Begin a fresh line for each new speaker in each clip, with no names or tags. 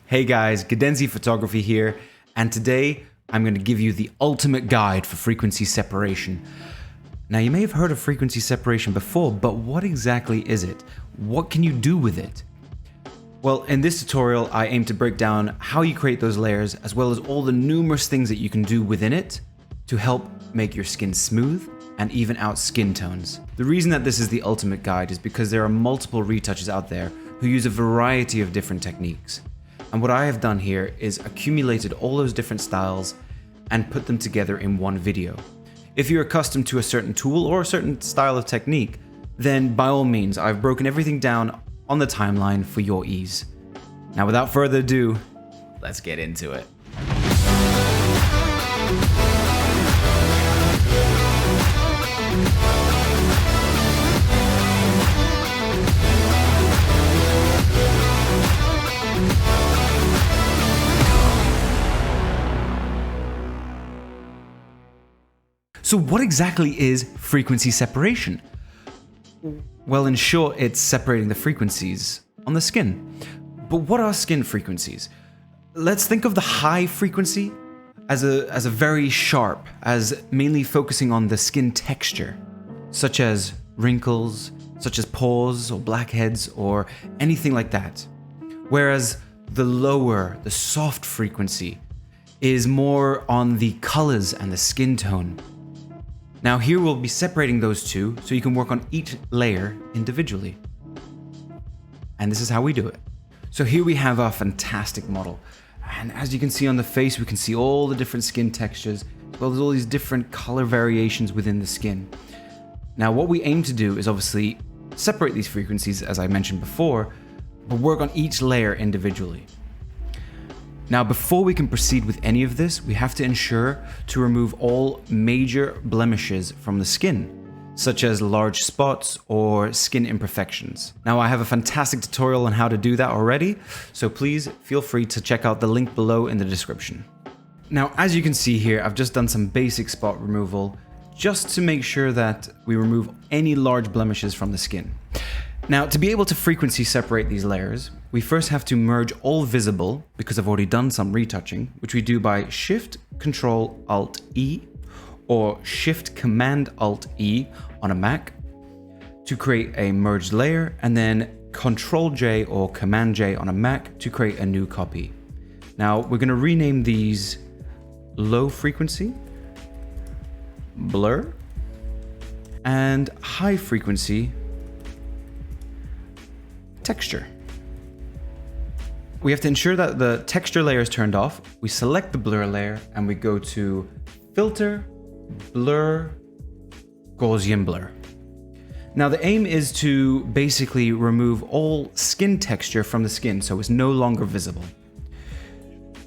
Hey guys, Cadenzi Photography here, and today I'm going to give you the ultimate guide for frequency separation. Now you may have heard of frequency separation before, but what exactly is it? What can you do with it? Well, in this tutorial I aim to break down how you create those layers as well as all the numerous things that you can do within it to help make your skin smooth and even out skin tones. The reason that this is the ultimate guide is because there are multiple retouchers out there who use a variety of different techniques. And what I have done here is accumulated all those different styles and put them together in one video. If you're accustomed to a certain tool or a certain style of technique, then by all means, I've broken everything down on the timeline for your ease. Now without further ado, let's get into it. So what exactly is frequency separation? Well, in short, it's separating the frequencies on the skin. But what are skin frequencies? Let's think of the high frequency as a very sharp, as mainly focusing on the skin texture, such as wrinkles, such as pores or blackheads or anything like that. Whereas the lower, the soft frequency is more on the colors and the skin tone. Now here we'll be separating those two so you can work on each layer individually. And this is how we do it. So here we have our fantastic model. And as you can see on the face, we can see all the different skin textures, as well as all these different color variations within the skin. Now what we aim to do is obviously separate these frequencies, as I mentioned before, but work on each layer individually. Now, before we can proceed with any of this, we have to ensure to remove all major blemishes from the skin, such as large spots or skin imperfections. Now, I have a fantastic tutorial on how to do that already, so please feel free to check out the link below in the description. Now, as you can see here, I've just done some basic spot removal just to make sure that we remove any large blemishes from the skin. Now, to be able to frequency separate these layers, we first have to merge all visible, because I've already done some retouching, which we do by Shift Control Alt E or Shift Command Alt E on a Mac to create a merged layer, and then Control J or Command J on a Mac to create a new copy. Now, we're going to rename these low frequency, blur, and high frequency, texture. We have to ensure that the texture layer is turned off. We select the blur layer and we go to Filter, Blur, Gaussian Blur. Now the aim is to basically remove all skin texture from the skin so it's no longer visible.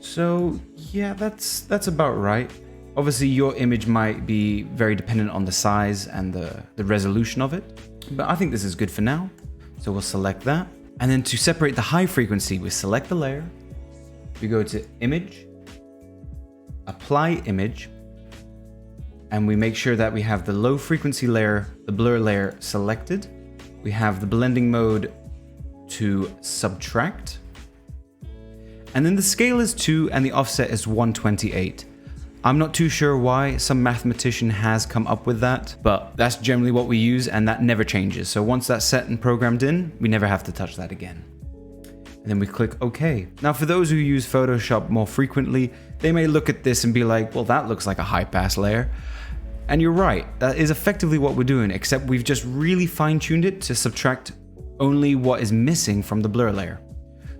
So yeah, that's about right. Obviously your image might be very dependent on the size and the resolution of it, but I think this is good for now. So we'll select that. And then to separate the high frequency, we select the layer, we go to Image, Apply Image, and we make sure that we have the low frequency layer, the blur layer selected. We have the blending mode to subtract. And then the scale is 2 and the offset is 128. I'm not too sure why some mathematician has come up with that, but that's generally what we use and that never changes. So once that's set and programmed in, we never have to touch that again. And then we click OK. Now for those who use Photoshop more frequently, they may look at this and be like, well, that looks like a high pass layer. And you're right, that is effectively what we're doing, except we've just really fine-tuned it to subtract only what is missing from the blur layer.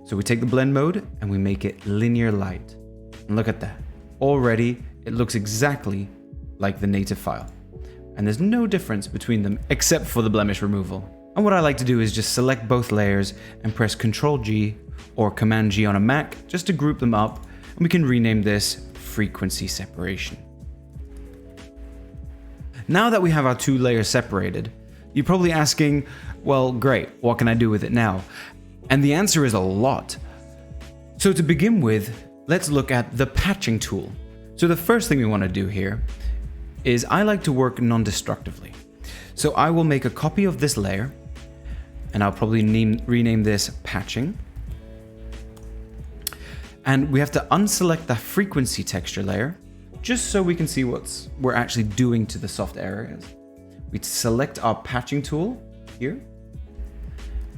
So we take the blend mode and we make it linear light. And look at that. Already, it looks exactly like the native file. And there's no difference between them except for the blemish removal. And what I like to do is just select both layers and press Ctrl G or Command G on a Mac just to group them up, and we can rename this frequency separation. Now that we have our two layers separated, you're probably asking, well, great, what can I do with it now? And the answer is a lot. So to begin with, let's look at the patching tool. So the first thing we want to do here is I like to work non-destructively. So I will make a copy of this layer and I'll probably rename this patching. And we have to unselect the frequency texture layer just so we can see what we're actually doing to the soft areas. We select our patching tool here,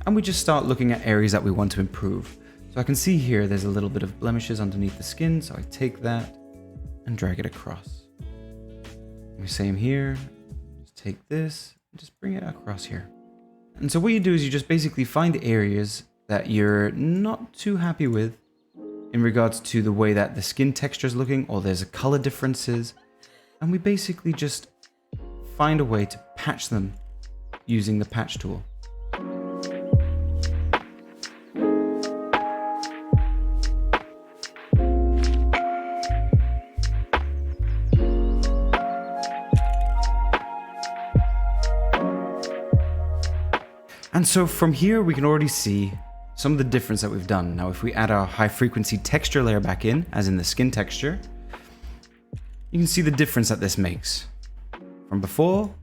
and we just start looking at areas that we want to improve. So I can see here there's a little bit of blemishes underneath the skin, so I take that and drag it across. And same here, just take this and just bring it across here. And so what you do is you just basically find areas that you're not too happy with in regards to the way that the skin texture is looking, or there's a color differences, and we basically just find a way to patch them using the patch tool. And so from here we can already see some of the difference that we've done. Now if we add our high frequency texture layer back in, as in the skin texture, you can see the difference that this makes from before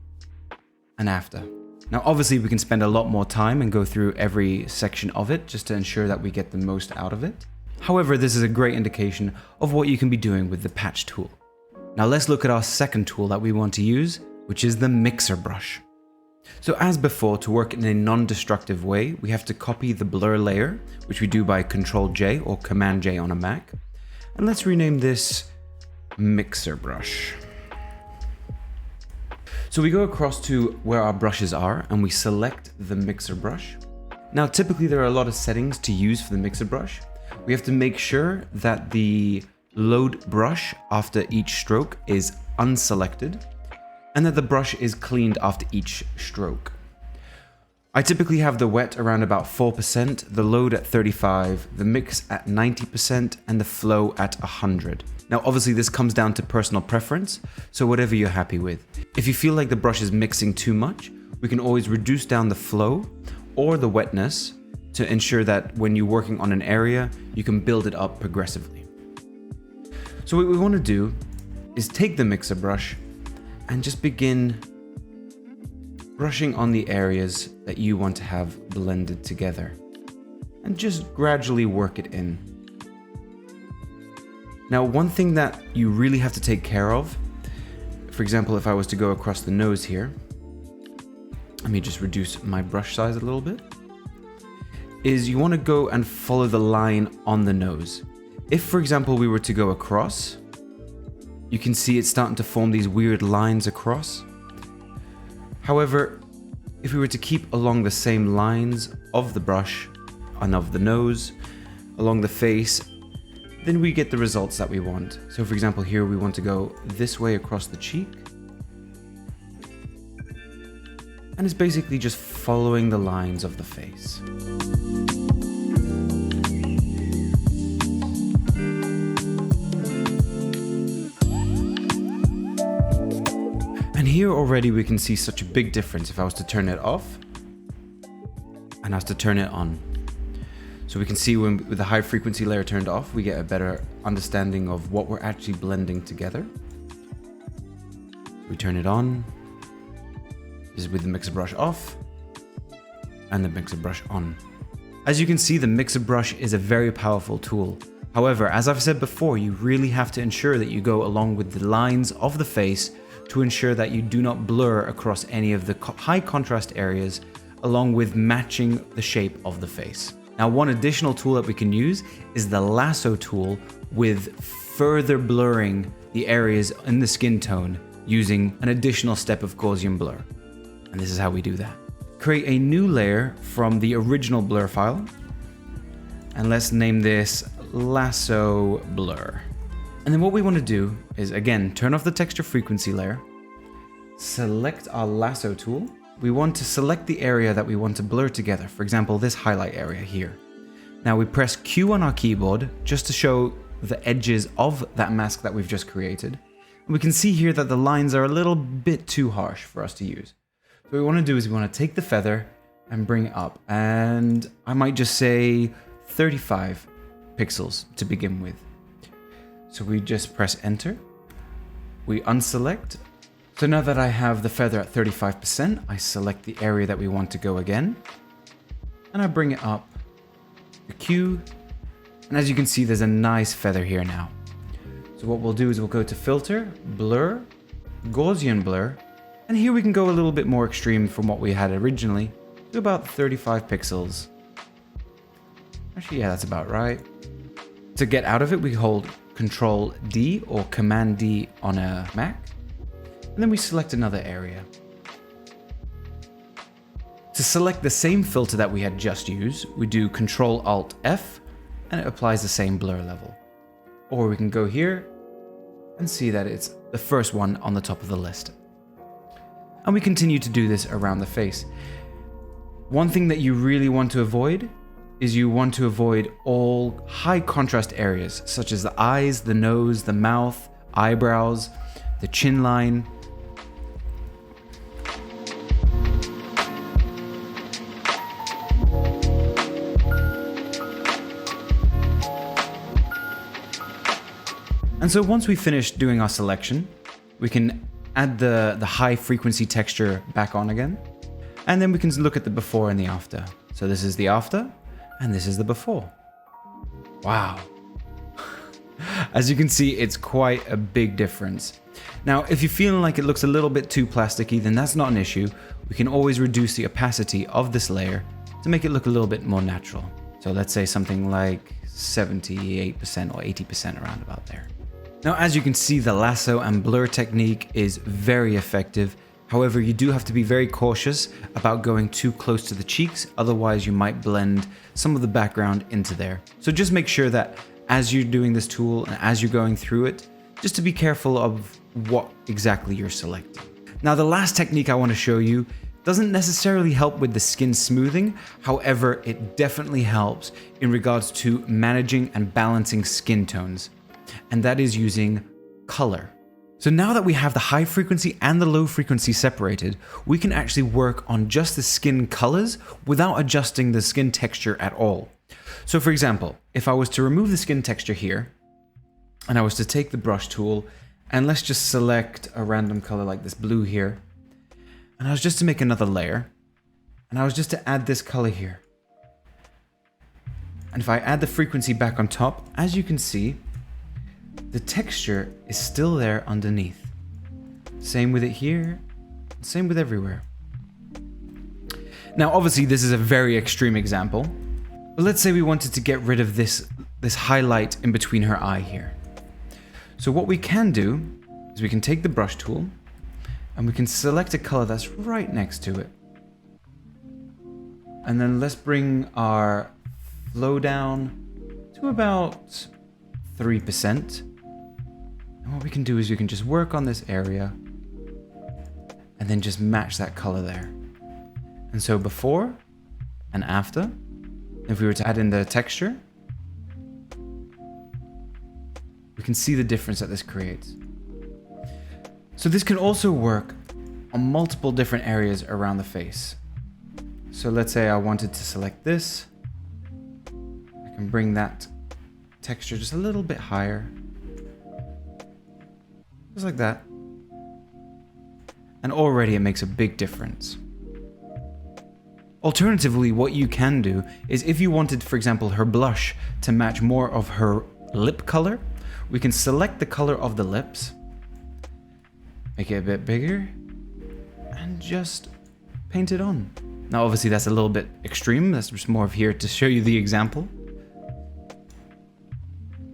and after. Now obviously we can spend a lot more time and go through every section of it just to ensure that we get the most out of it. However, this is a great indication of what you can be doing with the patch tool. Now let's look at our second tool that we want to use, which is the mixer brush. So as before, to work in a non-destructive way, we have to copy the blur layer, which we do by Ctrl-J or Command-J on a Mac. And let's rename this mixer brush. So we go across to where our brushes are and we select the mixer brush. Now typically there are a lot of settings to use for the mixer brush. We have to make sure that the load brush after each stroke is unselected, and that the brush is cleaned after each stroke. I typically have the wet around about 4%, the load at 35%, the mix at 90%, and the flow at 100%. Now obviously this comes down to personal preference, so whatever you're happy with. If you feel like the brush is mixing too much, we can always reduce down the flow or the wetness to ensure that when you're working on an area, you can build it up progressively. So what we want to do is take the mixer brush and just begin brushing on the areas that you want to have blended together, and just gradually work it in. Now, one thing that you really have to take care of, for example, if I was to go across the nose here, let me just reduce my brush size a little bit, is you want to go and follow the line on the nose. If, for example, we were to go across, you can see it's starting to form these weird lines across. However, if we were to keep along the same lines of the brush and of the nose, along the face, then we get the results that we want. So for example, here we want to go this way across the cheek. And it's basically just following the lines of the face. And here already we can see such a big difference if I was to turn it off and I was to turn it on. So we can see when with the high frequency layer turned off, we get a better understanding of what we're actually blending together. We turn it on, this is with the mixer brush off and the mixer brush on. As you can see, the mixer brush is a very powerful tool. However, as I've said before, you really have to ensure that you go along with the lines of the face to ensure that you do not blur across any of the high contrast areas, along with matching the shape of the face. Now, one additional tool that we can use is the Lasso tool with further blurring the areas in the skin tone using an additional step of Gaussian blur. And this is how we do that. Create a new layer from the original blur file, and let's name this Lasso Blur. And then what we want to do is, again, turn off the texture frequency layer, select our Lasso tool. We want to select the area that we want to blur together. For example, this highlight area here. Now we press Q on our keyboard just to show the edges of that mask that we've just created. And we can see here that the lines are a little bit too harsh for us to use. So what we want to do is we want to take the feather and bring it up. And I might just say 35 pixels to begin with. So we just press enter. We unselect. So now that I have the feather at 35%, I select the area that we want to go again. And I bring it up to Q, And as you can see, there's a nice feather here now. So what we'll do is we'll go to Filter, Blur, Gaussian Blur, and here we can go a little bit more extreme from what we had originally to about 35 pixels. Actually, yeah, that's about right. To get out of it, we hold Control D or Command D on a Mac, and then we select another area. To select the same filter that we had just used, we do Control Alt F, and it applies the same blur level. Or we can go here and see that it's the first one on the top of the list. And we continue to do this around the face. One thing that you really want to avoid is you want to avoid all high contrast areas, such as the eyes, the nose, the mouth, eyebrows, the chin line. And so once we finish doing our selection, we can add the high frequency texture back on again. And then we can look at the before and the after. So this is the after, and this is the before. Wow. As you can see, it's quite a big difference. Now, if you're feeling like it looks a little bit too plasticky, then that's not an issue. We can always reduce the opacity of this layer to make it look a little bit more natural. So let's say something like 78% or 80% around about there. Now, as you can see, the lasso and blur technique is very effective. However, you do have to be very cautious about going too close to the cheeks, otherwise you might blend some of the background into there. So just make sure that as you're doing this tool and as you're going through it, just to be careful of what exactly you're selecting. Now, the last technique I want to show you doesn't necessarily help with the skin smoothing. However, it definitely helps in regards to managing and balancing skin tones. And that is using color. So now that we have the high frequency and the low frequency separated, we can actually work on just the skin colors without adjusting the skin texture at all. So for example, if I was to remove the skin texture here, and I was to take the brush tool, and let's just select a random color like this blue here, and I was just to make another layer, and I was just to add this color here. And if I add the frequency back on top, as you can see, the texture is still there underneath. Same with it here, same with everywhere. Now, obviously this is a very extreme example, but let's say we wanted to get rid of this highlight in between her eye here. So what we can do is we can take the brush tool and we can select a color that's right next to it. And then let's bring our flow down to about 3%. And what we can do is we can just work on this area and then just match that color there. And so before and after, if we were to add in the texture, we can see the difference that this creates. So this can also work on multiple different areas around the face. So let's say I wanted to select this. I can bring that texture just a little bit higher. Just like that. And already it makes a big difference. Alternatively, what you can do is if you wanted, for example, her blush to match more of her lip color, we can select the color of the lips, make it a bit bigger, and just paint it on. Now, obviously that's a little bit extreme. That's just more of here to show you the example.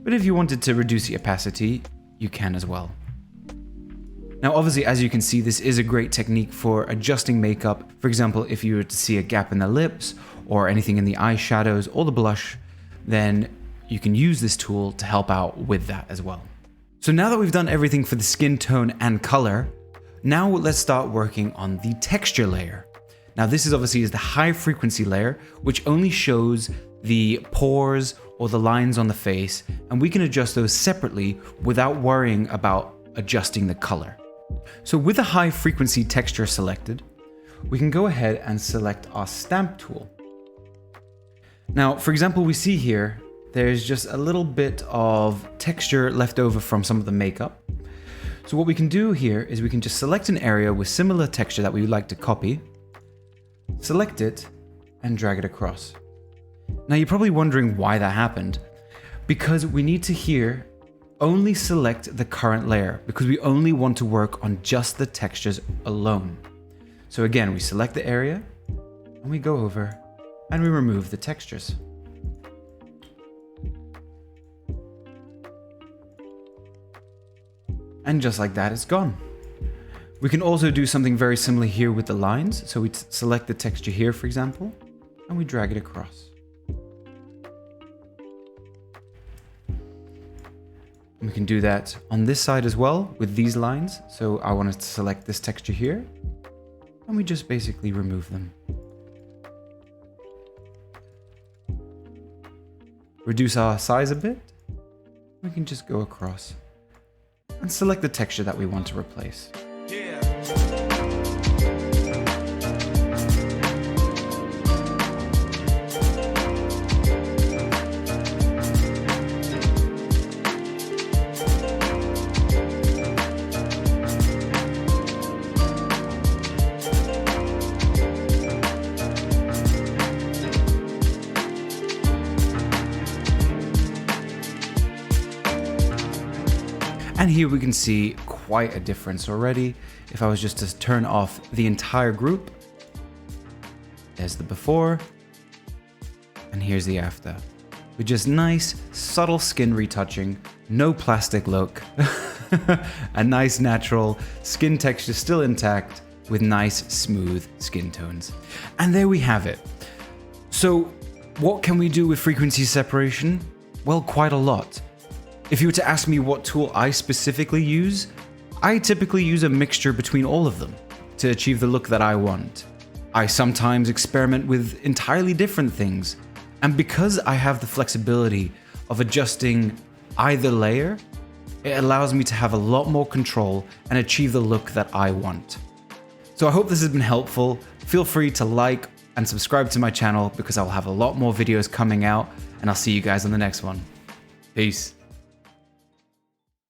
But if you wanted to reduce the opacity, you can as well. Now, obviously, as you can see, this is a great technique for adjusting makeup. For example, if you were to see a gap in the lips or anything in the eyeshadows or the blush, then you can use this tool to help out with that as well. So now that we've done everything for the skin tone and color, now let's start working on the texture layer. Now, this is obviously the high frequency layer, which only shows the pores or the lines on the face, and we can adjust those separately without worrying about adjusting the color. So with the high frequency texture selected, we can go ahead and select our stamp tool. Now, for example, we see here, there's just a little bit of texture left over from some of the makeup. So what we can do here is we can just select an area with similar texture that we would like to copy, select it, and drag it across. Now you're probably wondering why that happened. because we need to here only select the current layer, because we only want to work on just the textures alone. So again, we select the area and we go over and we remove the textures. And just like that, it's gone. We can also do something very similar here with the lines. So we select the texture here, for example, and we drag it across. We can do that on this side as well with these lines. So I want to select this texture here, and we just basically remove them. Reduce our size a bit. We can just go across and select the texture that we want to replace. And here we can see quite a difference already. If I was just to turn off the entire group, there's the before, and here's the after. With just nice, subtle skin retouching, no plastic look, a nice natural skin texture still intact with nice, smooth skin tones. And there we have it. So what can we do with frequency separation? Well, quite a lot. If you were to ask me what tool I specifically use, I typically use a mixture between all of them to achieve the look that I want. I sometimes experiment with entirely different things, and because I have the flexibility of adjusting either layer, it allows me to have a lot more control and achieve the look that I want. So I hope this has been helpful. Feel free to like and subscribe to my channel because I'll have a lot more videos coming out, and I'll see you guys on the next one. Peace.